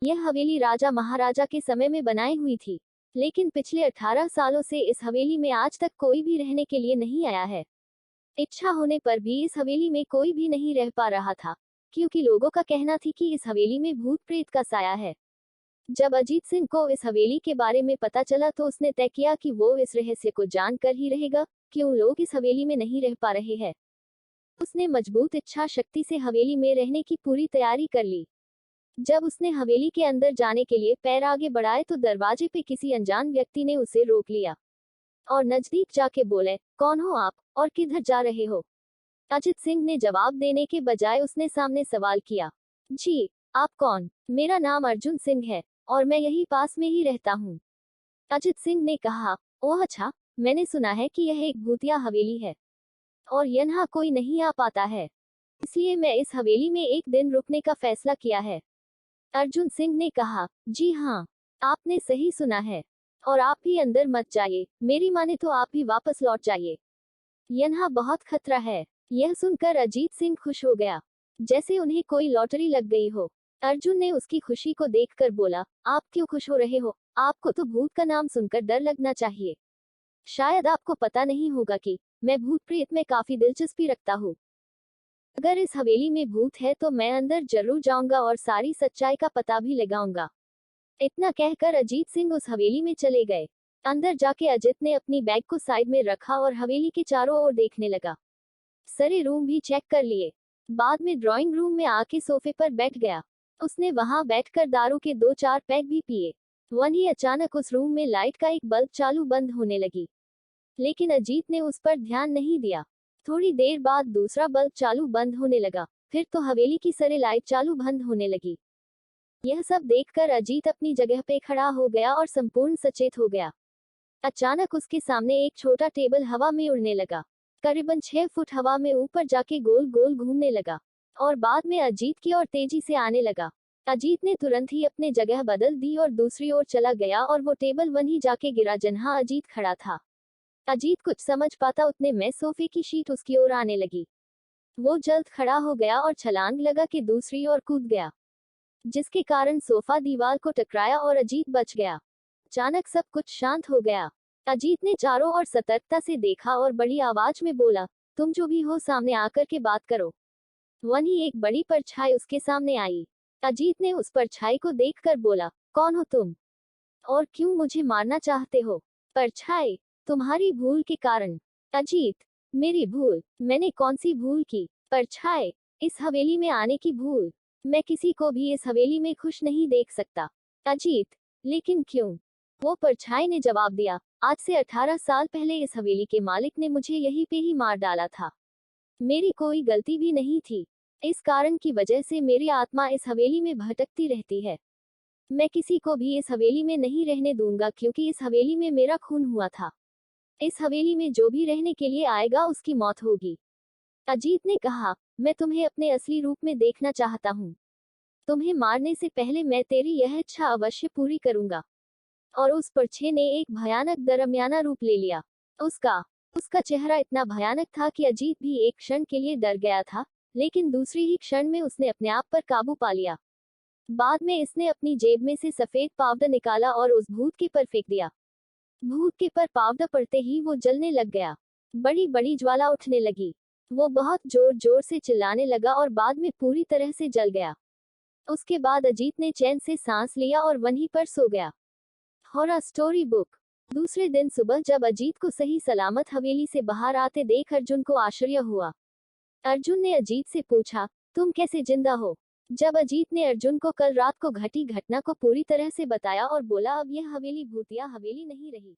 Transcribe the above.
यह हवेली राजा महाराजा के समय में बनाई हुई थी, लेकिन पिछले 18 सालों से इस हवेली में आज तक कोई भी रहने के लिए नहीं आया है। इच्छा होने पर भी इस हवेली में कोई भी नहीं रह पा रहा था, क्योंकि लोगों का कहना थी कि इस हवेली में भूत प्रेत का साया है। जब अजीत सिंह को इस हवेली के बारे में पता चला तो उसने तय किया कि वो इस रहस्य को जानकर ही रहेगा, क्यों लोग इस हवेली में नहीं रह पा रहे हैं। उसने मजबूत इच्छा शक्ति से हवेली में रहने की पूरी तैयारी कर ली। जब उसने हवेली के अंदर जाने के लिए पैर आगे बढ़ाए तो दरवाजे पे किसी अनजान व्यक्ति ने उसे रोक लिया और नजदीक जाके बोले, कौन हो आप और किधर जा रहे हो? अजित सिंह ने जवाब देने के बजाय उसने सामने सवाल किया, जी आप कौन? मेरा नाम अर्जुन सिंह है और मैं यही पास में ही रहता हूँ। अजित सिंह ने कहा, ओह अच्छा, मैंने सुना है कि यह एक भूतिया हवेली है और यहाँ कोई नहीं आ पाता है, इसलिए मैं इस हवेली में एक दिन रुकने का फैसला किया है। अर्जुन सिंह ने कहा, जी हाँ, आपने सही सुना है और आप भी अंदर मत जाइए, मेरी माने तो आप भी वापस लौट जाइए, यहाँ बहुत खतरा है। यह सुनकर अजीत सिंह खुश हो गया, जैसे उन्हें कोई लॉटरी लग गई हो। अर्जुन ने उसकी खुशी को देखकर बोला, आप क्यों खुश हो रहे हो? आपको तो भूत का नाम सुनकर डर लगना चाहिए। शायद आपको पता नहीं होगा कि मैं भूत प्रेत में काफी दिलचस्पी रखता हूँ। अगर इस हवेली में भूत है तो मैं अंदर जरूर जाऊंगा और सारी सच्चाई का पता भी लगाऊंगा। इतना कहकर अजीत सिंह उस हवेली में चले गए। अंदर जाके अजित ने अपनी बैग को साइड में रखा और हवेली के चारों ओर देखने लगा। सारे रूम भी चेक कर लिए। बाद में ड्राइंग रूम में आके सोफे पर बैठ गया। उसने वहां बैठकर दारू के 2-4 पैक भी पिए। वहीं अचानक उस रूम में लाइट का एक बल्ब चालू बंद होने लगी, लेकिन अजीत ने उस पर ध्यान नहीं दिया। थोड़ी देर बाद दूसरा बल्ब चालू बंद होने लगा, फिर तो हवेली की सारी लाइट चालू बंद होने लगी। यह सब देखकर अजीत अपनी जगह पे खड़ा हो गया और संपूर्ण सचेत हो गया। अचानक उसके सामने एक छोटा टेबल हवा में उड़ने लगा, करीबन 6 फुट हवा में ऊपर जाके गोल गोल घूमने लगा और बाद में अजीत की ओर तेजी से आने लगा। अजीत ने तुरंत ही अपने जगह बदल दी और दूसरी ओर चला गया और वो टेबल वहीं जाके गिरा जहां अजीत खड़ा था। अजीत कुछ समझ पाता उतने में सोफे की शीट उसकी ओर आने लगी। वो जल्द खड़ा हो गया और छलांग लगा के दूसरी ओर कूद गया, जिसके कारण सोफा दीवार को टकराया और अजीत बच गया। अचानक सब कुछ शांत हो गया। अजीत ने चारों ओर सतर्कता से देखा और बड़ी आवाज में बोला, तुम जो भी हो सामने आकर के बात करो। वहीं एक बड़ी परछाई उसके सामने आई। अजीत ने उस परछाई को देखकर बोला, कौन हो तुम और क्यों मुझे मारना चाहते हो? परछाई, तुम्हारी भूल के कारण। अजीत, मेरी भूल? मैंने कौन सी भूल की? परछाई, इस हवेली में आने की भूल। मैं किसी को भी इस हवेली में खुश नहीं देख सकता। अजीत, लेकिन क्यों? वो परछाई ने जवाब दिया, आज से 18 साल पहले इस हवेली के मालिक ने मुझे यहीं पे ही मार डाला था। मेरी कोई गलती भी नहीं थी। इस कारण की वजह से मेरी आत्मा इस हवेली में भटकती रहती है। मैं किसी को भी इस हवेली में नहीं रहने दूंगा, क्योंकि इस हवेली में मेरा खून हुआ था। इस हवेली में जो भी रहने के लिए आएगा उसकी मौत होगी। अजीत ने कहा, मैं तुम्हें अपने असली रूप में देखना चाहता हूँ। तुम्हें मारने से पहले मैं तेरी यह इच्छा अवश्य पूरी करूंगा। और उस परछे ने एक भयानक दरमियाना रूप ले लिया। उसका उसका चेहरा इतना भयानक था कि अजीत भी एक क्षण के लिए डर गया था, लेकिन दूसरी ही क्षण में उसने अपने आप पर काबू पा लिया। बाद में इसने अपनी जेब में से सफेद पाउडर निकाला और उस भूत के पर फेंक दिया। भूत के पर पाउडर पड़ते ही वो जलने लग गया। बड़ी बड़ी ज्वाला उठने लगी। वो बहुत जोर जोर से चिल्लाने लगा और बाद में पूरी तरह से जल गया। उसके बाद अजीत ने चैन से सांस लिया और वहीं पर सो गया। Horror story book. दूसरे दिन सुबह जब अजीत को सही सलामत हवेली से बाहर आते देख अर्जुन को आश्चर्य हुआ। अर्जुन ने अजीत से पूछा, तुम कैसे जिंदा हो? जब अजीत ने अर्जुन को कल रात को घटी घटना को पूरी तरह से बताया और बोला, अब यह हवेली भूतिया हवेली नहीं रही।